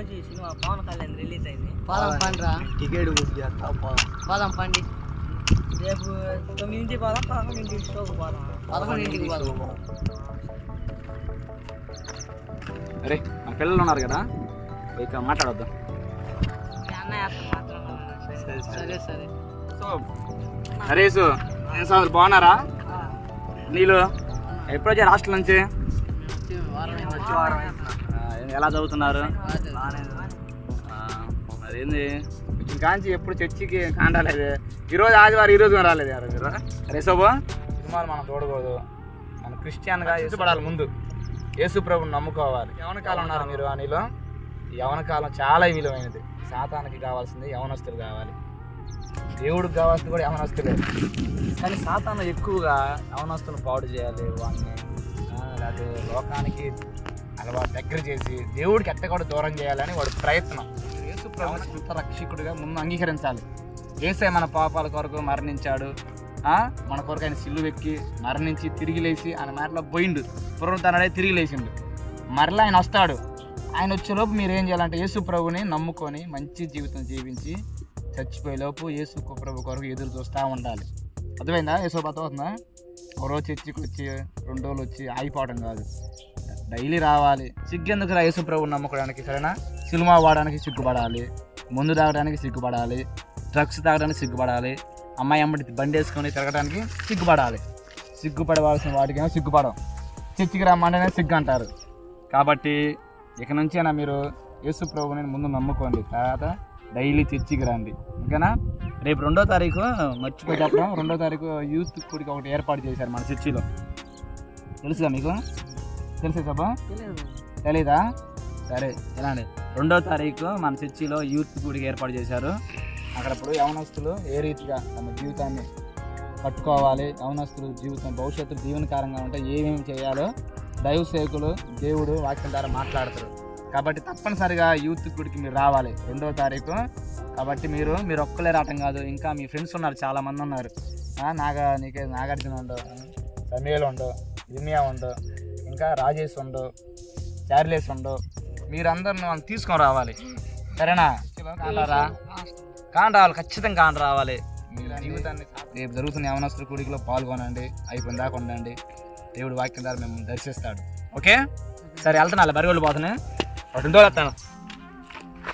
రోజు cinema Pawan Kalyan release అయింది. పోదాం పండ్రా, టికెట్ బుక్ చేస్తా. పోదాం పండి. రేపు 9 పోదాం, 11 షోకు పోదాం. 11 పోదాం. అరే మన పిల్లలు ఉన్నారు కదా, ఇక మాట్లాడొద్దాం. అన్నయ్య మాత్రం. సరే సరే. సో నరేష్, నేను సార్ బాగున్నారా? నీళ్ళు ఎప్పుడు వచ్చారు హాస్టల్ నుంచి? ఎలా చదువుతున్నారు? అదేంది కొంచెం కాంచి ఎప్పుడు చర్చికి కాండాలేదు. ఈరోజు ఆదివారం, ఈరోజు రాలేదు. మీరు రేసోబో సినిమాలు మనం చూడకూడదు. మన క్రిస్టియన్గా ఇష్టపడాలి. ముందు యేసు ప్రభుని నమ్ముకోవాలి. యవన కాలం ఉన్నారు మీరు. నీలో యవన కాలం చాలా విలువైనది. సాతానికి కావాల్సింది యవనస్తులు కావాలి, దేవుడికి కావాల్సింది కూడా యవనస్తులే. కానీ సాతాను ఎక్కువగా యవనస్తులను పాడు చేయాలి, వాడిని లేకపోతే లోకానికి అలవాటు దగ్గర చేసి దేవుడికి ఎట్ట కూడా దూరం చేయాలని వాడు ప్రయత్నం. యేసు ప్రభుని సొంత రక్షకుడిగా ముందు అంగీకరించాలి. యేసే మన పాపాల కొరకు మరణించాడు, మన కొరకు ఆయన సిల్లు ఎక్కి మరణించి తిరిగి లేచి ఆయన మేరలో పోయిండు, పునరుద్ధరణే తిరిగి లేచిండు. మరలా ఆయన వస్తాడు. ఆయన వచ్చేలోపు మీరు ఏం చేయాలంటే యేసు ప్రభుని నమ్ముకొని మంచి జీవితం జీవించి చచ్చిపోయేలోపు యేసు ప్రభు కొరకు ఎదురు చూస్తూ ఉండాలి. అర్థమైందా? యేసు పత అవుతుందా? ఒక రోజు చర్చికి వచ్చి 2 రోజులు వచ్చి ఆగిపోవడం కాదు, డైలీ రావాలి. సిగ్గెందుకు యేసు ప్రభుని నమ్ముకోవడానికి? సరేనా? సినిమా వాడడానికి సిగ్గుపడాలి, మందు తాగడానికి సిగ్గుపడాలి, డ్రగ్స్ తాగడానికి సిగ్గుపడాలి, అమ్మాయి అమ్మడి బండి వేసుకొని తిరగడానికి సిగ్గుపడాలి. సిగ్గుపడవలసిన వాటికేమో సిగ్గుపడం. చర్చికి రమ్మంటేనే సిగ్గు అంటారు. కాబట్టి ఇక నుంచి అయినా మీరు యేసు ప్రభుని ముందు నమ్ముకోండి, తర్వాత డైలీ చర్చికి రండి. ఓకేనా? రేపు 2వ తారీఖు మర్చిపోయేటప్పుడు 2వ తారీఖు యూత్ కూడికి ఒకటి ఏర్పాటు చేశారు మన చర్చిలో. తెలుసుగా మీకు? తెలుసా సభ? తెలీదా? సరే ఎలాంటి 2వ తారీఖు మన చర్చిలో యూత్ కూడికి ఏర్పాటు చేశారు. అక్కడప్పుడు యవనస్తులు ఏ రీతిగా తమ జీవితాన్ని కట్టుకోవాలి, యవనస్తులు జీవితం భవిష్యత్తు దీవెనకరంగా ఉంటే ఏమేమి చేయాలో దైవ సేవకులు దేవుడు వాక్యం ద్వారా మాట్లాడతారు. కాబట్టి తప్పనిసరిగా యూత్ గుడికి మీరు రావాలి 2వ తారీఖు. కాబట్టి మీరు ఒక్కలే రావటం కాదు, ఇంకా మీ ఫ్రెండ్స్ ఉన్నారు, చాలామంది ఉన్నారు. నాగార్జున ఉండవు, సమీల్ ఉండవు, ఇర్మియా ఉండవు, ఇంకా రాజేష్ ఉండవు, చార్లేస్ ఉండవు. మీరందరిని వాళ్ళు తీసుకొని రావాలి. సరేనా? కాని రావాలి, ఖచ్చితంగా కాని రావాలి. మీరు జీవితాన్ని రేపు జరుగుతున్న యవనస్తుల కూడికలో పాల్గొనండి, అయిపోయిన దాకా ఉండండి. దేవుడు వాక్యం ద్వారా మిమ్మల్ని దర్శిస్తాడు. ఓకే? సరే వెళ్తున్నా, బరిగోళ్ళు పోతున్నాయి, 2 రోజులు వస్తాను.